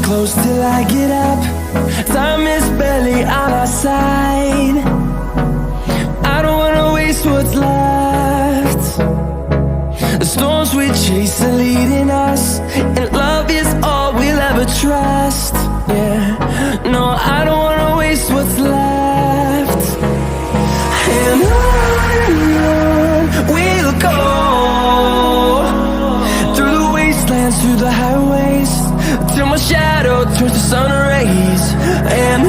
close till I get up. Time is barely on our side. I don't wanna waste what's left. The storms we chase are leading us, and love is all we'll ever trust. Yeah, no, I don't wanna waste what's left. And on we'll go, through the wastelands, through the highways, till my shadow turns to sun rays. And